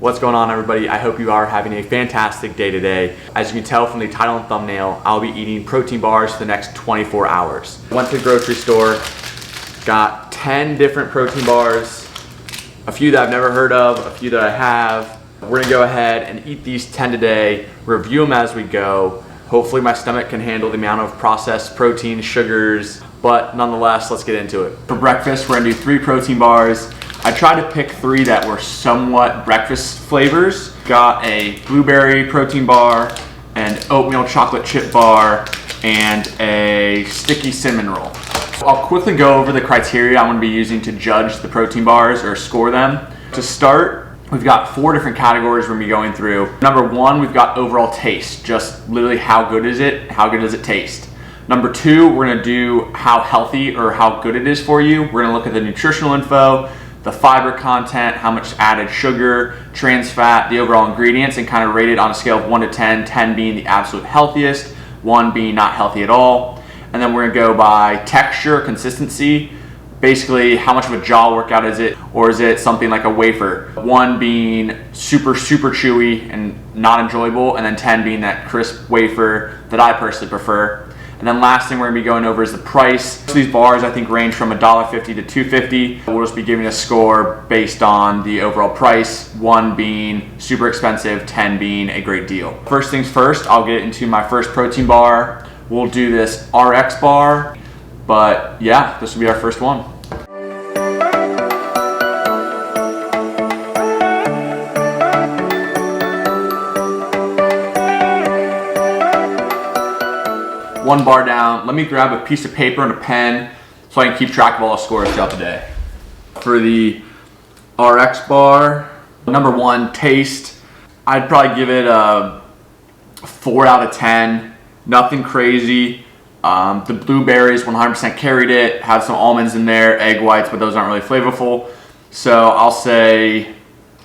What's going on, everybody? I hope you are having a fantastic day today. As you can tell from the title and thumbnail, I'll be eating protein bars for the next 24 hours. Went to the grocery store, got 10 different protein bars, a few that I've never heard of, a few that I have. We're gonna go ahead and eat these 10 today, review them as we go. Hopefully my stomach can handle the amount of processed protein, sugars, but nonetheless, let's get into it. For breakfast, we're gonna do 3 protein bars. I tried to pick 3 that were somewhat breakfast flavors. Got a blueberry protein bar, an oatmeal chocolate chip bar, and a sticky cinnamon roll. I'll quickly go over the criteria I'm gonna be using to judge the protein bars or score them. To start, we've got 4 different categories we're gonna be going through. Number 1, we've got overall taste, just literally how good is it, how good does it taste. Number 2, we're gonna do how healthy or how good it is for you. We're gonna look at the nutritional info, the fiber content, how much added sugar, trans fat, the overall ingredients, and kind of rate it on a scale of 1 to 10, 10 being the absolute healthiest, 1 being not healthy at all. And then we're gonna go by texture, consistency, basically how much of a jaw workout is it, or is it something like a wafer? 1 being super chewy and not enjoyable, and then 10 being that crisp wafer that I personally prefer. And then last thing we're gonna be going over is the price. So these bars I think range from $1.50 to $2.50. We'll just be giving a score based on the overall price, 1 being super expensive, 10 being a great deal. First things first, I'll get into my first protein bar. We'll do this RX bar, but yeah, this will be our first one. One bar down. Let me grab a piece of paper and a pen so I can keep track of all the scores throughout the day. For the RX bar, number 1, taste. I'd probably give it a 4 out of 10. Nothing crazy. The blueberries 100% carried it. Had some almonds in there, egg whites, but those aren't really flavorful. So I'll say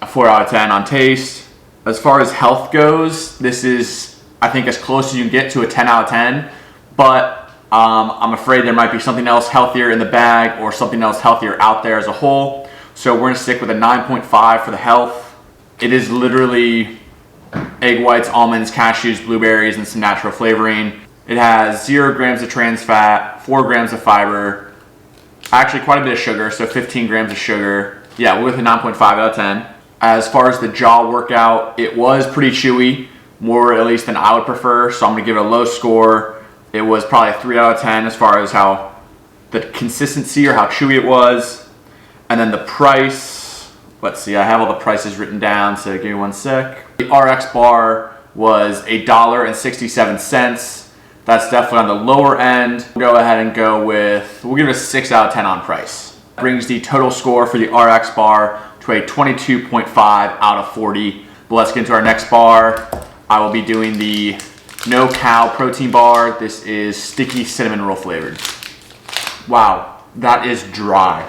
a 4 out of 10 on taste. As far as health goes, this is, I think, as close as you can get to a 10 out of 10. But I'm afraid there might be something else healthier in the bag or something else healthier out there as a whole. So we're gonna stick with a 9.5 for the health. It is literally egg whites, almonds, cashews, blueberries, and some natural flavoring. It has 0 grams of trans fat, 4 grams of fiber, actually quite a bit of sugar, so 15 grams of sugar. Yeah, we're with a 9.5 out of 10. As far as the jaw workout, it was pretty chewy, more at least than I would prefer, so I'm gonna give it a low score. It was probably a 3 out of 10 as far as how the consistency or how chewy it was. And then the price, let's see, I have all the prices written down, so give me 1 sec. The RX bar was $1.67. That's definitely on the lower end. We'll go ahead and go with, we'll give it a 6 out of 10 on price. Brings the total score for the RX bar to a 22.5 out of 40. But let's get into our next bar. I will be doing the No Cow protein bar. This is sticky cinnamon roll flavored. Wow, that is dry.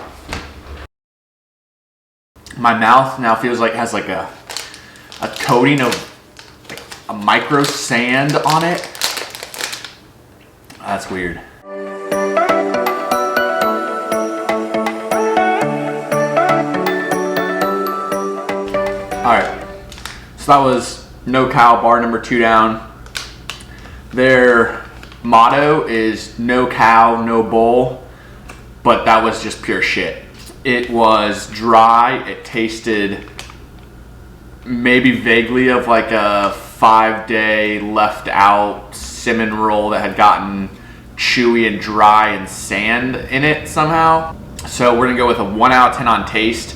My mouth now feels like it has like a coating of like a micro sand on it. That's weird. All right, so that was No Cow bar number 2 down. Their motto is no cow, no bull, but that was just pure shit. It was dry. It tasted maybe vaguely of like a 5-day left out cinnamon roll that had gotten chewy and dry and sand in it somehow. So we're gonna go with a 1 out of 10 on taste.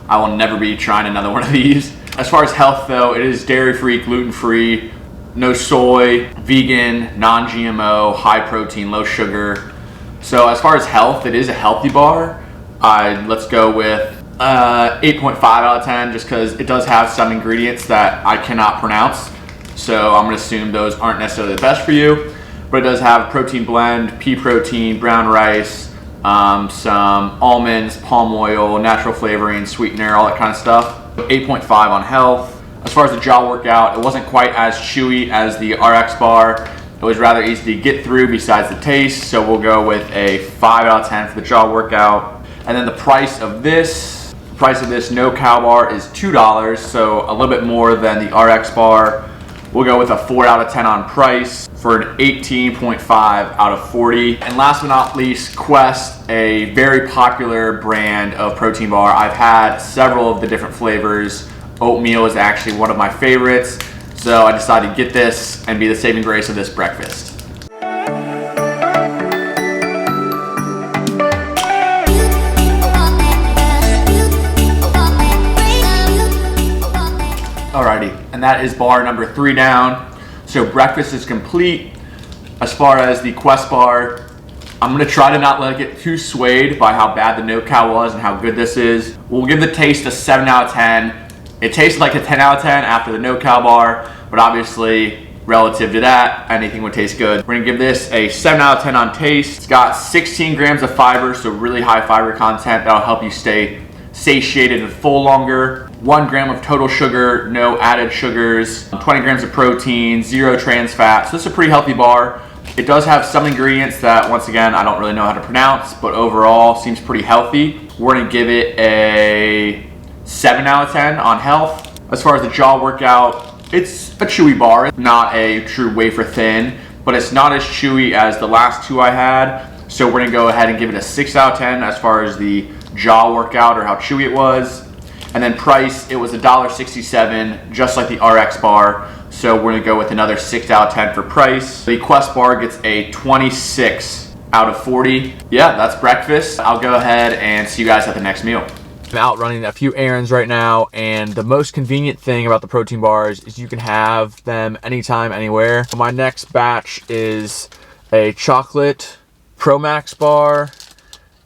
I will never be trying another one of these. As far as health though, it is dairy-free, gluten-free, no soy, vegan, non-GMO, high protein, low sugar. So as far as health, it is a healthy bar. Let's go with 8.5 out of 10 just because it does have some ingredients that I cannot pronounce. So I'm gonna assume those aren't necessarily the best for you, but it does have protein blend, pea protein, brown rice, some almonds, palm oil, natural flavoring, sweetener, all that kind of stuff. 8.5 on health. As far as the jaw workout, it wasn't quite as chewy as the RX bar. It was rather easy to get through besides the taste, so we'll go with a 5 out of 10 for the jaw workout. And then the price of this Price of this no cow bar is $2, so a little bit more than the RX bar. We'll go with a 4 out of 10 on price for an 18.5 out of 40. And last but not least, Quest, a very popular brand of protein bar. I've had several of the different flavors. Oatmeal is actually one of my favorites. So I decided to get this and be the saving grace of this breakfast. Alrighty, and that is bar number 3 down. So breakfast is complete. As far as the Quest bar, I'm gonna try to not let it get too swayed by how bad the no cow was and how good this is. We'll give the taste a 7 out of 10. It tasted like a 10 out of 10 after the no cow bar, but obviously relative to that, anything would taste good. We're gonna give this a 7 out of 10 on taste. It's got 16 grams of fiber, so really high fiber content that'll help you stay satiated and full longer. 1 gram of total sugar, no added sugars, 20 grams of protein, 0 trans fat. So this is a pretty healthy bar. It does have some ingredients that, once again, I don't really know how to pronounce, but overall seems pretty healthy. We're gonna give it a 7 out of 10 on health. As far as the jaw workout, it's a chewy bar. It's not a true wafer thin, but it's not as chewy as the last 2 I had. So we're gonna go ahead and give it a 6 out of 10 as far as the jaw workout or how chewy it was. And then price, it was $1.67, just like the RX bar. So we're gonna go with another 6 out of 10 for price. The Quest bar gets a 26 out of 40. Yeah, that's breakfast. I'll go ahead and see you guys at the next meal. I'm out running a few errands right now, and the most convenient thing about the protein bars is you can have them anytime, anywhere. My next batch is a chocolate Pro Max bar,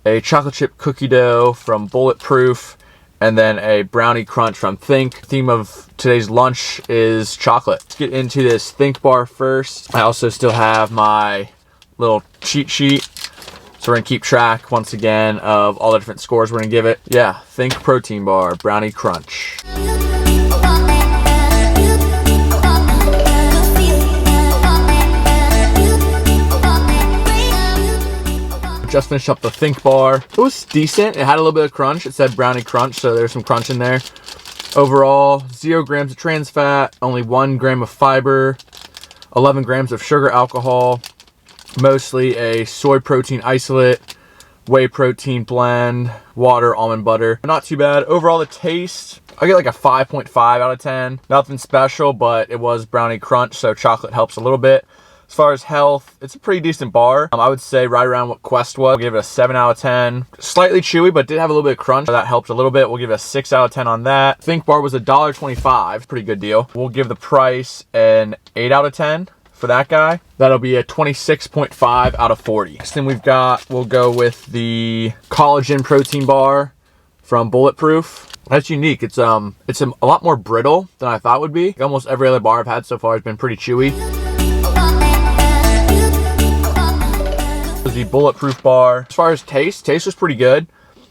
a chocolate chip cookie dough from Bulletproof, and then a brownie crunch from Think. Theme of today's lunch is chocolate. Let's get into this Think bar first. I also still have my little cheat sheet, so we're gonna keep track once again of all the different scores we're gonna give it. Yeah, Think protein bar, brownie crunch. Just finished up the Think bar. It was decent. It had a little bit of crunch. It said brownie crunch, so there's some crunch in there. Overall, 0 grams of trans fat, only 1 gram of fiber, 11 grams of sugar alcohol, mostly a soy protein isolate, whey protein blend, water, almond butter. Not too bad. Overall, the taste, I get like a 5.5 out of 10. Nothing special, but it was brownie crunch, so chocolate helps a little bit. As far as health, it's a pretty decent bar. I would say right around what Quest was. We'll give it a 7 out of 10. Slightly chewy, but did have a little bit of crunch. That helped a little bit. We'll give it a 6 out of 10 on that. Think bar was $1.25. Pretty good deal. We'll give the price an 8 out of 10 for that guy. That'll be a 26.5 out of 40. Next thing we've got, we'll go with the collagen protein bar from Bulletproof. That's unique. It's a lot more brittle than I thought it would be. Almost every other bar I've had so far has been pretty chewy. The Bulletproof bar. As far as taste was pretty good.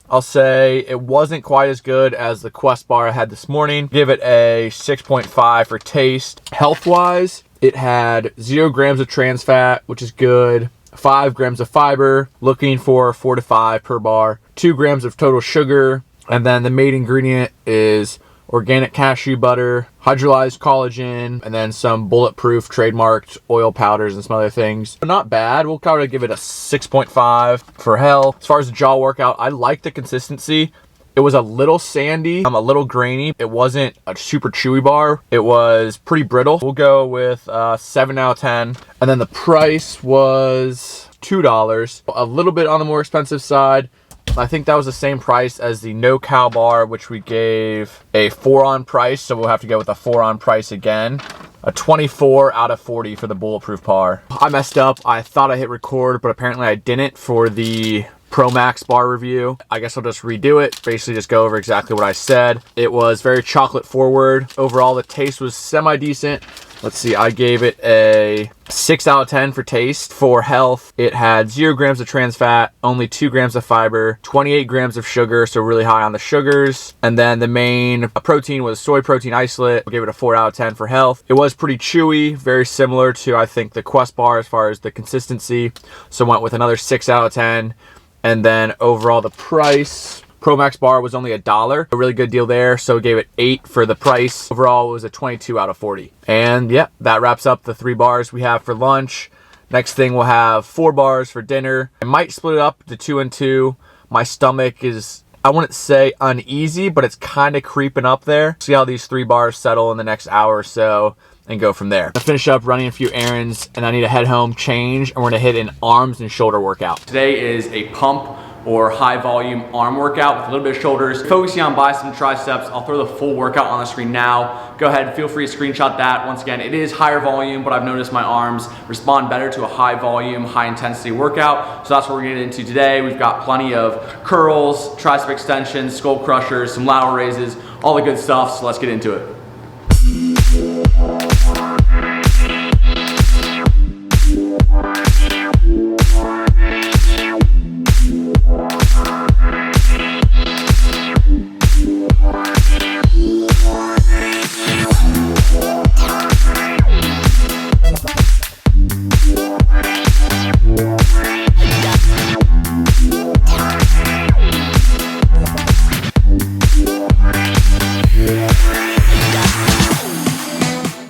I'll say it wasn't quite as good as the Quest bar I had this morning. Give it a 6.5 for taste. Health-wise, it had 0 grams of trans fat, which is good. 5 grams of fiber, looking for 4 to 5 per bar. 2 grams of total sugar, and then the main ingredient is organic cashew butter, hydrolyzed collagen, and then some Bulletproof trademarked oil powders and some other things. But not bad. We'll kind of give it a 6.5 for health. As far as the jaw workout, I like the consistency. It was a little sandy, a little grainy. It wasn't a super chewy bar. It was pretty brittle. We'll go with 7 out of 10. And then the price was $2, a little bit on the more expensive side. I think that was the same price as the no cow bar, which we gave a 4 on price, so we'll have to go with a 4 on price again. A 24 out of 40 for the Bulletproof bar. I messed up. I thought I hit record, but apparently I didn't for the Pro Max bar review. I guess I'll just redo it. Basically just go over exactly what I said. It was very chocolate forward. Overall, the taste was semi-decent. Let's see, I gave it a 6 out of 10 for taste. For health, it had 0 grams of trans fat, only 2 grams of fiber, 28 grams of sugar, so really high on the sugars. And then the main protein was soy protein isolate. We'll give it a 4 out of 10 for health. It was pretty chewy, very similar to, I think, the Quest bar as far as the consistency. So went with another 6 out of 10. And then overall, the price Pro Max bar was only $1. A really good deal there, so gave it 8 for the price. Overall, it was a 22 out of 40. And yeah, that wraps up the 3 bars we have for lunch. Next thing, we'll have 4 bars for dinner. I might split it up to 2 and 2. My stomach is, I wouldn't say uneasy, but it's kind of creeping up there. See how these 3 bars settle in the next hour or so and go from there. I'll finish up running a few errands and I need to head home, change, and we're gonna hit an arms and shoulder workout. Today is a pump or high volume arm workout with a little bit of shoulders, focusing on biceps and triceps. I'll throw the full workout on the screen now. Go ahead and feel free to screenshot that. Once again, it is higher volume, but I've noticed my arms respond better to a high volume, high intensity workout. So that's what we're gonna get into today. We've got plenty of curls, tricep extensions, skull crushers, some lateral raises, all the good stuff. So let's get into it.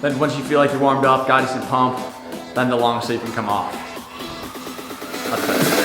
Then once you feel like you're warmed up, got a decent pump, then the long sleeve can come off. That's it.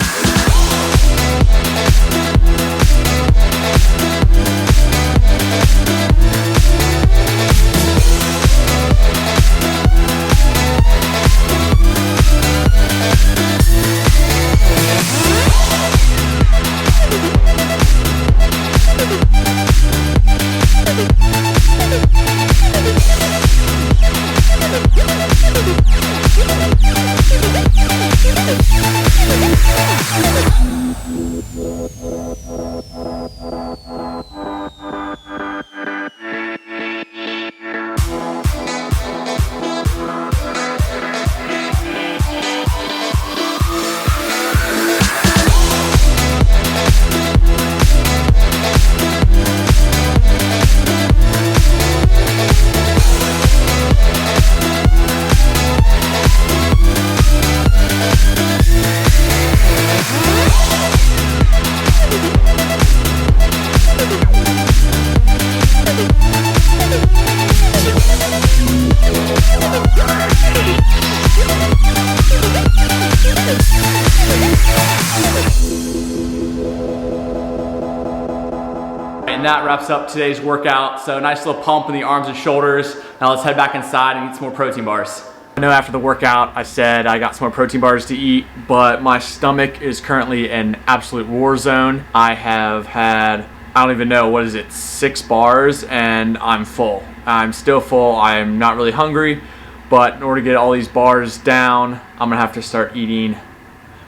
And that wraps up today's workout. So nice little pump in the arms and shoulders. Now let's head back inside and eat some more protein bars. I know after the workout I said I got some more protein bars to eat, but my stomach is currently in absolute war zone. I have had, I don't even know, what is it, 6 bars and I'm full. I'm still full. I'm not really hungry, but in order to get all these bars down, I'm gonna have to start eating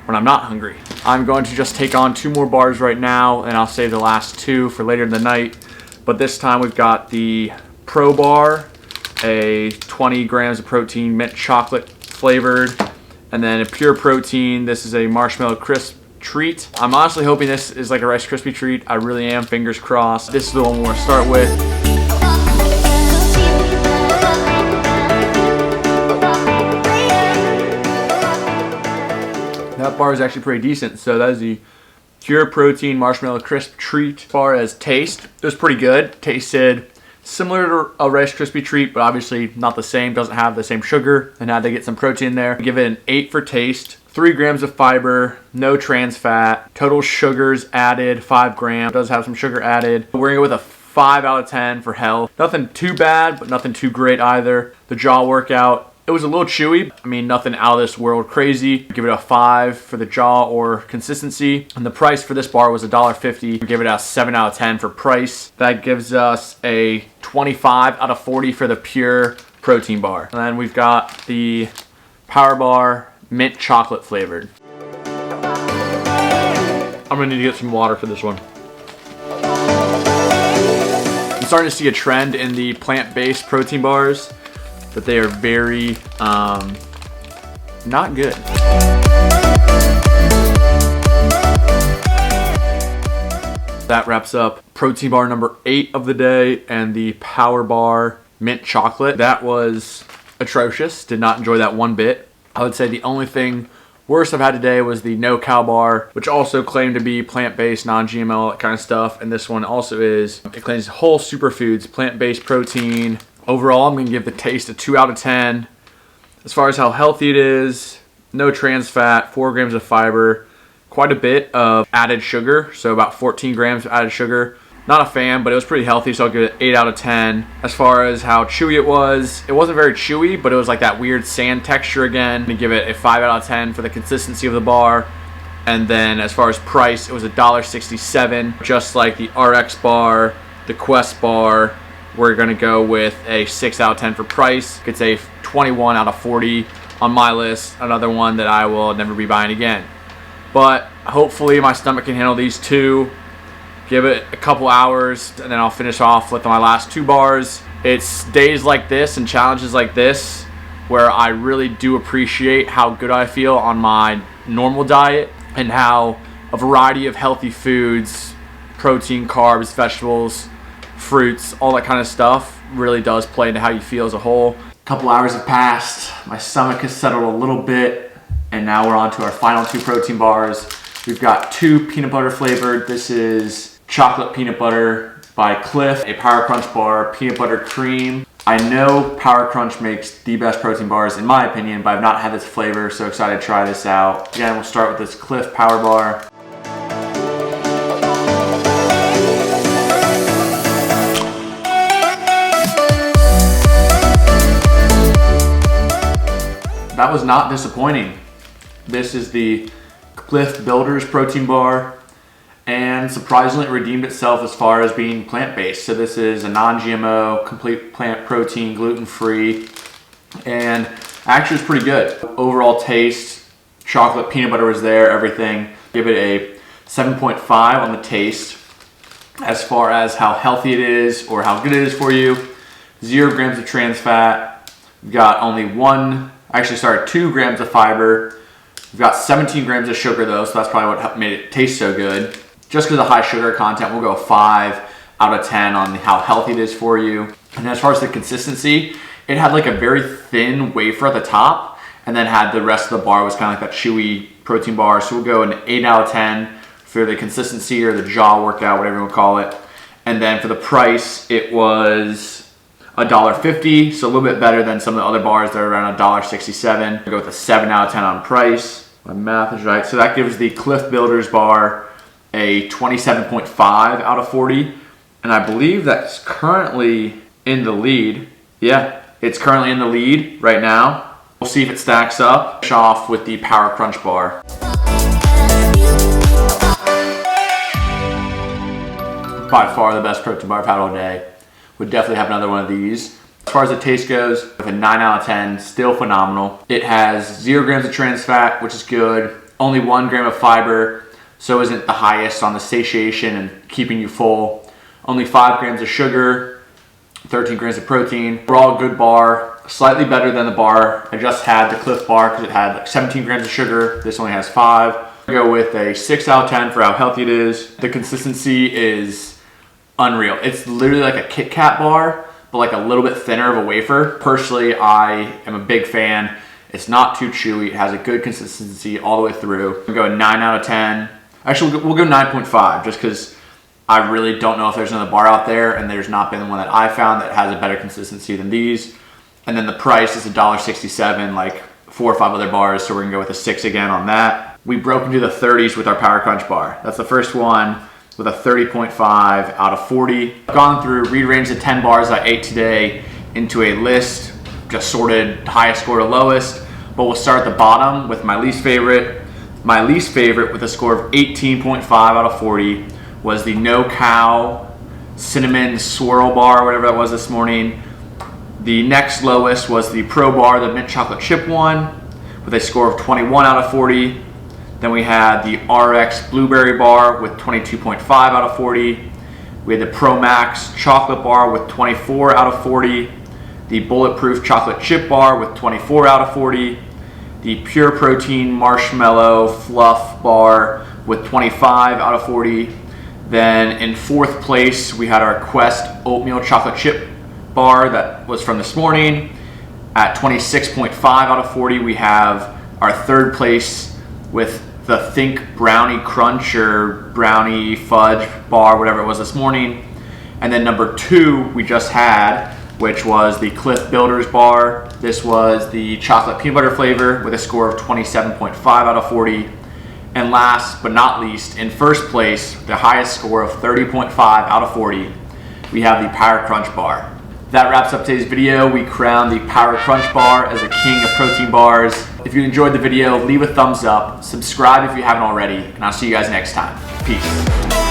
when I'm not hungry. I'm going to just take on 2 more bars right now, and I'll save the last 2 for later in the night. But this time we've got the Pro Bar, a 20 grams of protein, mint chocolate flavored, and then a pure protein. This is a marshmallow crisp treat. I'm honestly hoping this is like a Rice Krispie treat. I really am, fingers crossed. This is the one we're gonna start with. That bar is actually pretty decent. So that is the pure protein marshmallow crisp treat. As far as taste, it was pretty good. Tasted similar to a Rice Krispie treat, but obviously not the same. Doesn't have the same sugar, and had to get some protein there. Give it an 8 for taste. 3 grams of fiber, no trans fat. Total sugars added 5 grams. Does have some sugar added. We're gonna go with a 5 out of 10 for health. Nothing too bad, but nothing too great either. The jaw workout, it was a little chewy. I mean, nothing out of this world crazy. Give it a 5 for the jaw or consistency. And the price for this bar was $1.50. Give it a 7 out of 10 for price. That gives us a 25 out of 40 for the pure protein bar. And then we've got the Power Bar mint chocolate flavored. I'm gonna need to get some water for this one. I'm starting to see a trend in the plant-based protein bars that they are very not good. That wraps up protein bar number 8 of the day and the Power Bar mint chocolate. That was atrocious. Did not enjoy that one bit. I would say the only thing Worst I've had today was the No Cow bar, which also claimed to be plant-based, non-GMO, that kind of stuff. And this one also is. It claims whole superfoods, plant-based protein. Overall, I'm going to give the taste a 2 out of 10. As far as how healthy it is, no trans fat, 4 grams of fiber, quite a bit of added sugar, so about 14 grams of added sugar. Not a fan, but it was pretty healthy, so I'll give it 8 out of 10. As far as how chewy it wasn't very chewy, but it was like that weird sand texture again. I'm gonna give it a 5 out of 10 for the consistency of the bar. And then as far as price, it was $1.67, just like the RX bar, the Quest bar. We're gonna go with a 6 out of 10 for price. It's a 21 out of 40 on my list. Another one that I will never be buying again. But hopefully my stomach can handle these two. Give it a couple hours, and then I'll finish off with my last 2 bars. It's days like this and challenges like this where I really do appreciate how good I feel on my normal diet and how a variety of healthy foods, protein, carbs, vegetables, fruits, all that kind of stuff really does play into how you feel as a whole. A couple hours have passed, my stomach has settled a little bit, and now we're on to our final 2 protein bars. We've got 2 peanut butter flavored. This is chocolate peanut butter by Clif, a Power Crunch bar, peanut butter cream. I know Power Crunch makes the best protein bars in my opinion, but I've not had this flavor, so excited to try this out. Again, we'll start with this Clif Power Bar. That was not disappointing. This is the Clif Builders protein bar, and surprisingly it redeemed itself as far as being plant-based. So this is a non-GMO, complete plant protein, gluten-free, and actually it's pretty good. Overall taste, chocolate, peanut butter was there, everything. Give it a 7.5 on the taste. As far as how healthy it is or how good it is for you, 0 grams of trans fat. We've got only 2 grams of fiber. We've got 17 grams of sugar though, so that's probably what made it taste so good. Just because of the high sugar content, we'll go 5 out of 10 on how healthy it is for you. And as far as the consistency, it had like a very thin wafer at the top, and then had the rest of the bar was kind of like that chewy protein bar. So we'll go an 8 out of 10 for the consistency or the jaw workout, whatever you want to call it. And then for the price, it was $1.50, so a little bit better than some of the other bars that are around $1.67. We'll go with a 7 out of 10 on price. My math is right. So that gives the Clif Builders bar a 27.5 out of 40. And I believe that's currently in the lead. Yeah, it's currently in the lead right now. We'll see if it stacks up. Finish off with the Power Crunch bar. By far the best protein bar I've had all day. Would definitely have another one of these. As far as the taste goes, with a 9 out of 10, still phenomenal. It has 0 grams of trans fat, which is good. Only 1 gram of fiber, so isn't the highest on the satiation and keeping you full. Only 5 grams of sugar, 13 grams of protein. Overall good bar, slightly better than the bar I just had, the Clif bar, because it had like 17 grams of sugar. This only has 5. I go with a 6 out of 10 for how healthy it is. The consistency is unreal. It's literally like a Kit Kat bar, but like a little bit thinner of a wafer. Personally, I am a big fan. It's not too chewy. It has a good consistency all the way through. We'll go a 9 out of 10. Actually, we'll go 9.5 just because I really don't know if there's another bar out there, and there's not been the one that I found that has a better consistency than these. And then the price is $1.67, like 4 or 5 other bars, so we're gonna go with a 6 again on that. We broke into the 30s with our Power Crunch bar. That's the first one with a 30.5 out of 40. I've gone through, rearranged the 10 bars I ate today into a list, just sorted highest score to lowest, but we'll start at the bottom with my least favorite. My least favorite, with a score of 18.5 out of 40, was the No Cow Cinnamon Swirl Bar, whatever that was this morning. The next lowest was the Pro Bar, the Mint Chocolate Chip one, with a score of 21 out of 40. Then we had the RX Blueberry Bar with 22.5 out of 40. We had the Pro Max Chocolate Bar with 24 out of 40. The Bulletproof Chocolate Chip Bar with 24 out of 40. The Pure Protein Marshmallow Fluff Bar with 25 out of 40. Then in 4th place, we had our Quest Oatmeal Chocolate Chip Bar that was from this morning. At 26.5 out of 40, we have our 3rd place with the Think Brownie Crunch or Brownie Fudge bar, whatever it was this morning. And then number 2 we just had, which was the Cliff Builders bar. This was the chocolate peanut butter flavor with a score of 27.5 out of 40. And last but not least, in first place, the highest score of 30.5 out of 40, we have the Power Crunch bar. That wraps up today's video. We crowned the Power Crunch bar as a king of protein bars. If you enjoyed the video, leave a thumbs up, subscribe if you haven't already, and I'll see you guys next time. Peace.